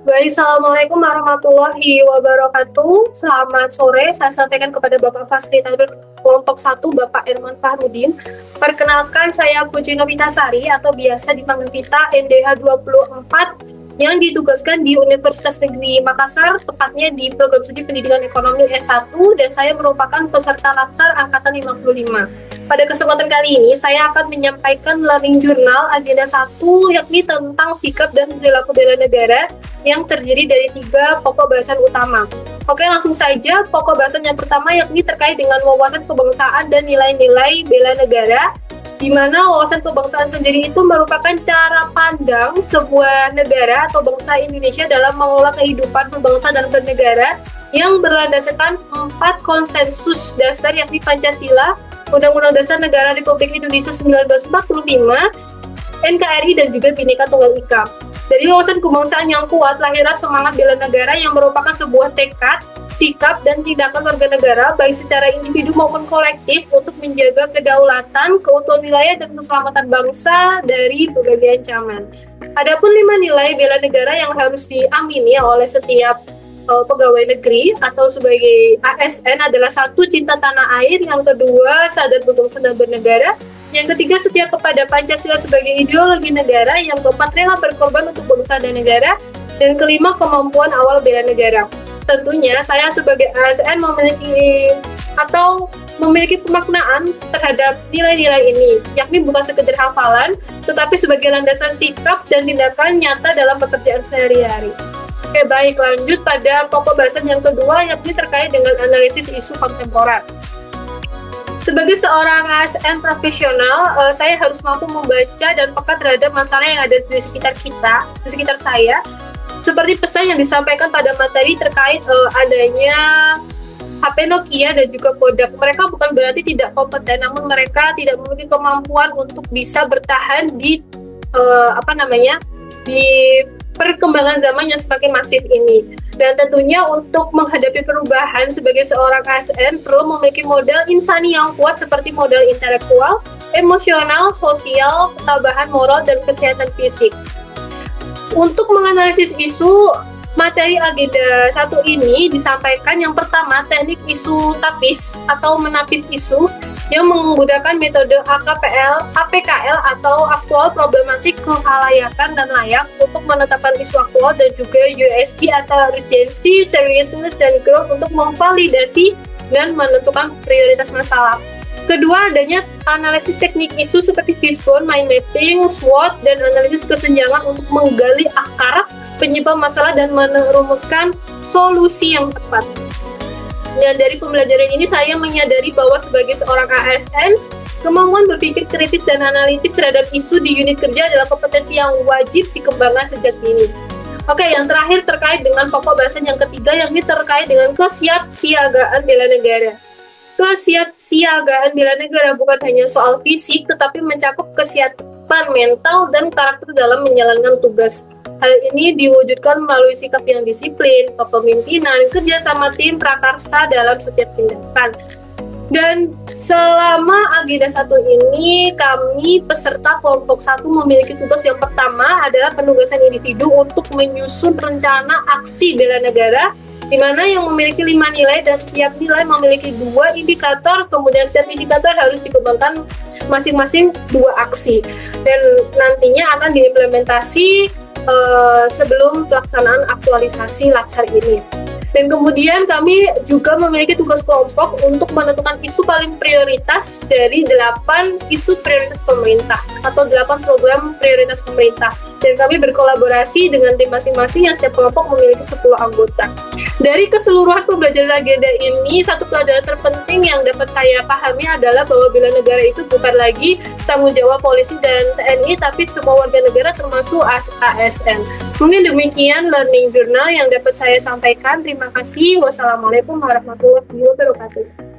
Baik, Assalamualaikum warahmatullahi wabarakatuh. Selamat sore, saya sampaikan kepada Bapak Fasilitator Kelompok 1, Bapak Irman Fahrudin. Perkenalkan, saya Puji Novitasari atau biasa dipanggil Vita, NDH 24, yang ditugaskan di Universitas Negeri Makassar, tepatnya di Program Studi Pendidikan Ekonomi S1, dan saya merupakan peserta Latsar Angkatan 55. Pada kesempatan kali ini, saya akan menyampaikan learning journal agenda 1, yakni tentang sikap dan perilaku bela negara yang terdiri dari 3 pokok bahasan utama. Oke, langsung saja. Pokok bahasan yang pertama yakni terkait dengan wawasan kebangsaan dan nilai-nilai bela negara, di mana wawasan kebangsaan sendiri itu merupakan cara pandang sebuah negara atau bangsa Indonesia dalam mengelola kehidupan berbangsa dan bernegara yang berlandaskan 4 konsensus dasar, yakni Pancasila, Undang-Undang Dasar Negara Republik Indonesia 1945, NKRI, dan juga Bhinneka Tunggal Ika. Dari wawasan kebangsaan yang kuat, lahirlah semangat bela negara yang merupakan sebuah tekad, sikap, dan tindakan warga negara, baik secara individu maupun kolektif, untuk menjaga kedaulatan, keutuhan wilayah, dan keselamatan bangsa dari berbagai ancaman. Adapun 5 nilai bela negara yang harus diamini oleh setiap pegawai negeri atau sebagai ASN adalah: 1, cinta tanah air; yang kedua, sadar berbangsa dan bernegara; yang ketiga, setia kepada Pancasila sebagai ideologi negara; yang keempat, rela berkorban untuk bangsa dan negara; dan kelima, kemampuan awal bela negara. Tentunya saya sebagai ASN memiliki pemaknaan terhadap nilai-nilai ini, yakni bukan sekedar hafalan, tetapi sebagai landasan sikap dan tindakan nyata dalam pekerjaan sehari-hari. Oke, baik, lanjut pada pokok bahasan yang kedua, yakni terkait dengan analisis isu kontemporer. Sebagai seorang ASN profesional, saya harus mampu membaca dan peka terhadap masalah yang ada di sekitar kita, di sekitar saya. Seperti pesan yang disampaikan pada materi terkait adanya HP Nokia dan juga Kodak. Mereka bukan berarti tidak kompeten, namun mereka tidak memiliki kemampuan untuk bisa bertahan di di perkembangan zaman yang semakin masif ini. Dan tentunya untuk menghadapi perubahan sebagai seorang ASN perlu memiliki modal insani yang kuat seperti modal intelektual, emosional, sosial, ketabahan moral, dan kesehatan fisik. Untuk menganalisis isu, materi agenda 1 ini disampaikan yang pertama, teknik isu tapis atau menapis isu, yang menggunakan metode APKL atau aktual, problematik, kehalayakan, dan layak untuk menetapkan isu aktual, dan juga USG atau urgency, seriousness, dan growth untuk memvalidasi dan menentukan prioritas masalah. Kedua, adanya analisis teknik isu seperti fishbone, mind mapping, SWOT, dan analisis kesenjangan untuk menggali akar penyebab masalah dan merumuskan solusi yang tepat. Dan dari pembelajaran ini saya menyadari bahwa sebagai seorang ASN, kemampuan berpikir kritis dan analitis terhadap isu di unit kerja adalah kompetensi yang wajib dikembangkan sejak dini. Oke, yang terakhir terkait dengan pokok bahasan yang ketiga, yakni terkait dengan kesiapsiagaan bela negara. Kesiapsiagaan bela negara bukan hanya soal fisik, tetapi mencakup kesiapan mental dan karakter dalam menjalankan tugas. Hal ini diwujudkan melalui sikap yang disiplin, kepemimpinan, kerjasama tim, prakarsa dalam setiap tindakan. Dan selama agenda 1 ini, kami peserta kelompok 1 memiliki tugas yang pertama adalah penugasan individu untuk menyusun rencana aksi bela negara, di mana yang memiliki 5 nilai dan setiap nilai memiliki 2 indikator, kemudian setiap indikator harus dikembangkan masing-masing 2 aksi. Dan nantinya akan diimplementasi sebelum pelaksanaan aktualisasi Latsar ini. Dan kemudian kami juga memiliki tugas kelompok untuk menentukan isu paling prioritas dari 8 isu prioritas pemerintah atau 8 program prioritas pemerintah. Dan kami berkolaborasi dengan tim masing-masing yang setiap kelompok memiliki 10 anggota. Dari keseluruhan pembelajaran agenda ini, satu pelajaran terpenting yang dapat saya pahami adalah bahwa bela negara itu bukan lagi tanggung jawab polisi dan TNI, tapi semua warga negara termasuk ASN. Mungkin demikian learning journal yang dapat saya sampaikan. Terima kasih. Wassalamualaikum warahmatullahi wabarakatuh.